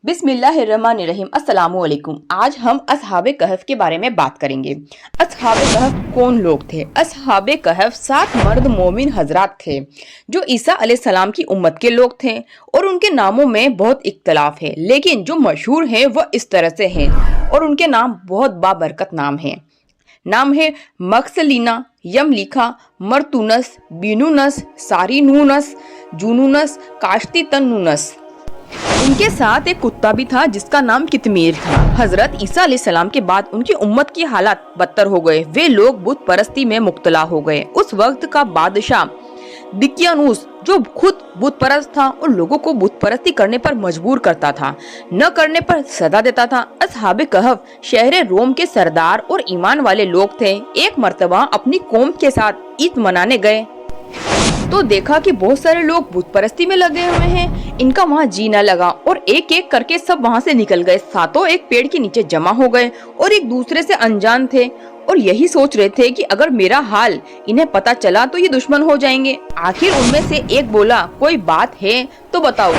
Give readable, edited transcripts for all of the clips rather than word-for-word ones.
बिस्मिल्लाहिर्रहमानिर्रहीम। अस्सलामु अलैकुम। आज हम असहाबे कहफ के बारे में बात करेंगे। असहाबे कहफ कौन लोग थे? असहाबे कहफ 7 मर्द मोमिन हजरात थे जो ईसा अलैहिस्सलाम की उम्मत के लोग थे और उनके नामों में बहुत इख्तलाफ है, लेकिन जो मशहूर हैं वह इस तरह से हैं और उनके नाम बहुत बाबरकत नाम है। नाम है मक्सलीना, यमलिखा, मरतूनस, बीनूनस, सारीनूनस, जूनूनस, काश्ती तन्नूनस। इनके साथ एक कुत्ता भी था जिसका नाम कितमीर था। हजरत ईसा अलैहिस्सलाम के बाद उनकी उम्मत की हालात बदतर हो गए। वे लोग बुत परस्ती में मुब्तला हो गए। उस वक्त का बादशाह दिकियानूस जो खुद बुत परस्त था और लोगों को बुत परस्ती करने पर मजबूर करता था, न करने पर सजा देता था। असहाबे कहफ शहर रोम के सरदार और ईमान वाले लोग थे। एक मर्तबा अपनी कौम के साथ ईद मनाने गए तो देखा कि बहुत सारे लोग बुत परस्ती में लगे हुए हैं। इनका वहाँ जी न लगा और एक एक करके सब वहाँ से निकल गए। सातों एक पेड़ के नीचे जमा हो गए और एक दूसरे से अनजान थे और यही सोच रहे थे कि अगर मेरा हाल इन्हें पता चला तो ये दुश्मन हो जाएंगे। आखिर उनमें से एक बोला, कोई बात है तो बताओ।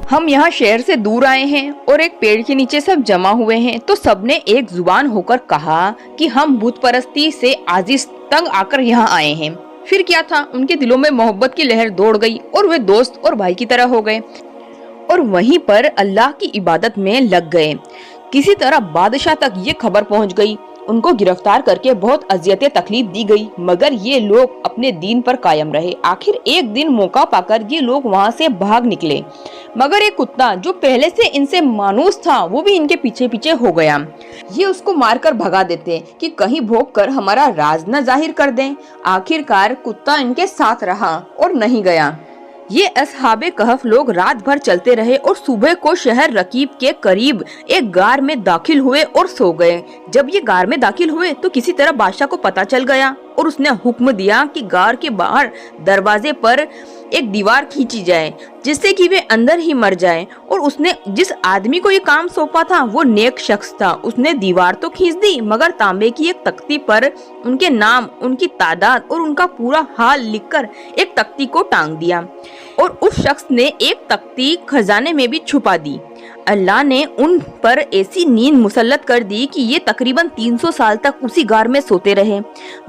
हम यहाँ शहर से दूर आए हैं और एक पेड़ के नीचे सब जमा हुए हैं। तो सबने एक जुबान होकर कहा कि हम बुत परस्ती से आजिज तंग आकर यहाँ आए हैं। फिर क्या था, उनके दिलों में मोहब्बत की लहर दौड़ गई और वे दोस्त और भाई की तरह हो गए और वहीं पर अल्लाह की इबादत में लग गए। किसी तरह बादशाह तक ये खबर पहुंच गई। उनको गिरफ्तार करके बहुत अजियतें तकलीफ दी गई, मगर ये लोग अपने दीन पर कायम रहे। आखिर एक दिन मौका पाकर ये लोग वहाँ से भाग निकले, मगर एक कुत्ता जो पहले से इनसे मानूस था वो भी इनके पीछे पीछे हो गया। ये उसको मारकर भगा देते कि कहीं भोग कर हमारा राज न जाहिर कर दें। आखिरकार कुत्ता इनके साथ रहा और नहीं गया। ये असहाबे कहफ लोग रात भर चलते रहे और सुबह को शहर रकीब के करीब एक गार में दाखिल हुए और सो गए। जब ये गार में दाखिल हुए तो किसी तरह बादशाह को पता चल गया और उसने हुक्म दिया कि गार के बाहर दरवाजे पर एक दीवार खींची जाए जिससे कि वे अंदर ही मर जाएं। और उसने जिस आदमी को ये काम सौंपा था वो नेक शख्स था। उसने दीवार तो खींच दी, मगर तांबे की एक तख्ती पर उनके नाम, उनकी तादाद और उनका पूरा हाल लिखकर एक तख्ती को टांग दिया और उस शख्स ने एक तख्ती खजाने में भी छुपा दी। अल्लाह ने उन पर ऐसी नींद मुसल्लत कर दी कि ये तकरीबन 300 साल तक उसी गार में सोते रहे।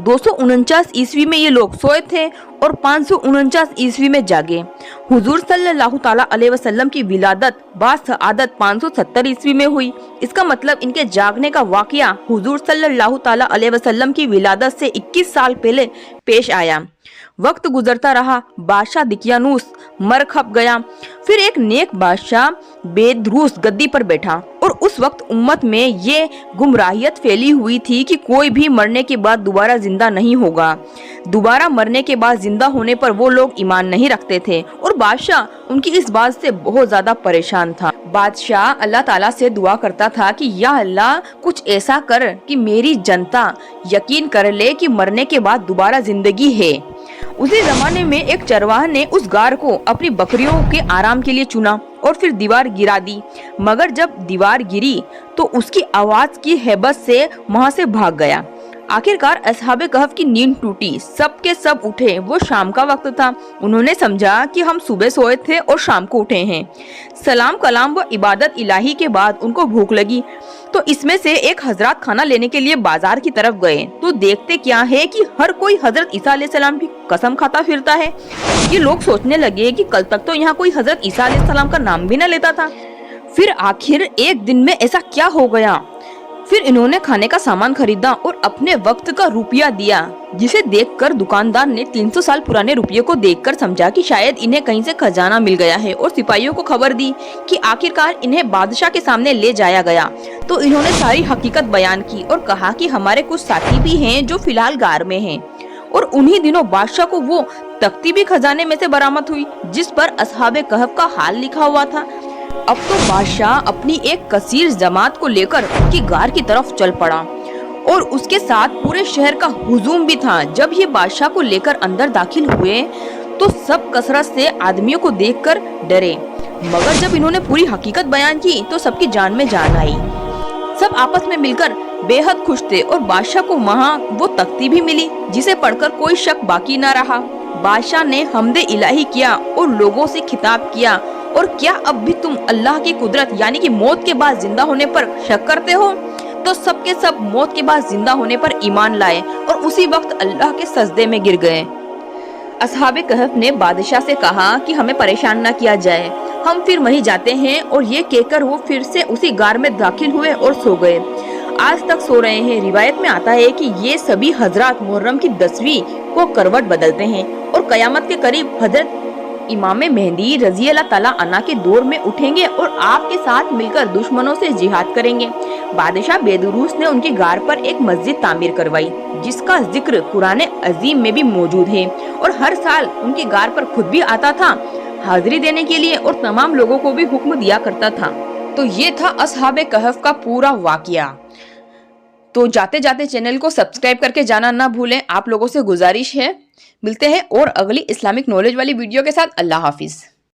249 ईस्वी में ये लोग सोए थे और 549 ईस्वी में जागे। हुजूर सल्लल्लाहु ताला अलैहि वसल्लम की विलादत बासआदत 570 ईस्वी में हुई। इसका मतलब इनके जागने का वाकया हुजूर सल्लल्लाहु ताला अलैहि वसल्लम की विलादत से 21 साल पहले पेश आया। वक्त गुजरता रहा, बादशाह दिकियानूस मर खप गया। फिर एक नेक बादशाह बेदरूस गद्दी पर बैठा और उस वक्त उम्मत में ये गुमराहियत फैली हुई थी कि कोई भी मरने के बाद दोबारा जिंदा नहीं होगा। दोबारा मरने के बाद जिंदा होने पर वो लोग ईमान नहीं रखते थे और बादशाह उनकी इस बात से बहुत ज्यादा परेशान था। बादशाह अल्लाह ताला से दुआ करता था कि या अल्लाह कुछ ऐसा कर कि मेरी जनता यकीन कर ले कि मरने के बाद दोबारा जिंदगी है। उसी जमाने में एक चरवाहा ने उस गार को अपनी बकरियों के आराम के लिए चुना और फिर दीवार गिरा दी, मगर जब दीवार गिरी तो उसकी आवाज की हैबत से वहां से भाग गया। आखिरकार असहाबे कहफ की नींद टूटी, सब के सब उठे। वो शाम का वक्त था। उन्होंने समझा कि हम सुबह सोए थे और शाम को उठे हैं। सलाम कलाम व इबादत इलाही के बाद उनको भूख लगी तो इसमें से एक हजरत खाना लेने के लिए बाजार की तरफ गए तो देखते क्या है कि हर कोई हजरत ईसा अलैहिस्सलाम की कसम खाता फिरता है। ये लोग सोचने लगे कि कल तक तो यहाँ कोई हजरत ईसा अलैहिस्सलाम का नाम भी न लेता था। फिर आखिर एक दिन में ऐसा क्या हो गया? फिर इन्होंने खाने का सामान खरीदा और अपने वक्त का रुपया दिया, जिसे देखकर दुकानदार ने 300 साल पुराने रुपये को देखकर समझा कि शायद इन्हें कहीं से खजाना मिल गया है और सिपाहियों को खबर दी कि आखिरकार इन्हें बादशाह के सामने ले जाया गया। तो इन्होंने सारी हकीकत बयान की और कहा कि हमारे कुछ साथी भी हैं जो फिलहाल गार में हैं। और उन्हीं दिनों बादशाह को वो तख्ती भी खजाने में से बरामद हुई जिस पर असहाबे कहफ का हाल लिखा हुआ था। अब तो बादशाह अपनी एक कसीर जमात को लेकर उनकी गार की तरफ चल पड़ा और उसके साथ पूरे शहर का हुजूम भी था। जब ये बादशाह को लेकर अंदर दाखिल हुए तो सब कसरत से आदमियों को देखकर डरे, मगर जब इन्होंने पूरी हकीकत बयान की तो सबकी जान में जान आई। सब आपस में मिलकर बेहद खुश थे और बादशाह को वहाँ वो तख्ती भी मिली जिसे पढ़कर कोई शक बाकी न रहा। बादशाह ने हमदे इलाही किया और लोगों से खिताब किया और क्या अब भी तुम अल्लाह की कुदरत यानी कि मौत के बाद जिंदा होने पर शक करते हो? तो सब के सब मौत के बाद जिंदा होने पर ईमान लाए और उसी वक्त अल्लाह के सजदे में गिर गए। असहाबे कहफ ने बादशाह से कहा कि हमें परेशान न किया जाए, हम फिर वहीं जाते हैं, और ये कहकर वो फिर से उसी गार में दाखिल हुए और सो गए। आज तक सो रहे हैं। रिवायत में आता है कि ये सभी हजरात मुहर्रम की 10वीं को करवट बदलते हैं और कयामत के करीब हजरत इमाम मेहदी रजी अल्लाह ताला अन्हा के दौर में उठेंगे और आपके साथ मिलकर दुश्मनों से जिहाद करेंगे। बादशाह बेदरूस ने उनके गार पर एक मस्जिद तामीर करवाई, जिसका जिक्र कुरान अजीम में भी मौजूद है, और हर साल उनके गार पर खुद भी आता था हाजिरी देने के लिए और तमाम लोगों को भी हुक्म दिया करता था। तो ये था असहाबे कहफ का पूरा वाकया। तो जाते जाते चैनल को सब्सक्राइब करके जाना ना भूलें। आप लोगों से गुजारिश है। मिलते हैं और अगली इस्लामिक नॉलेज वाली वीडियो के साथ। अल्लाह हाफिज।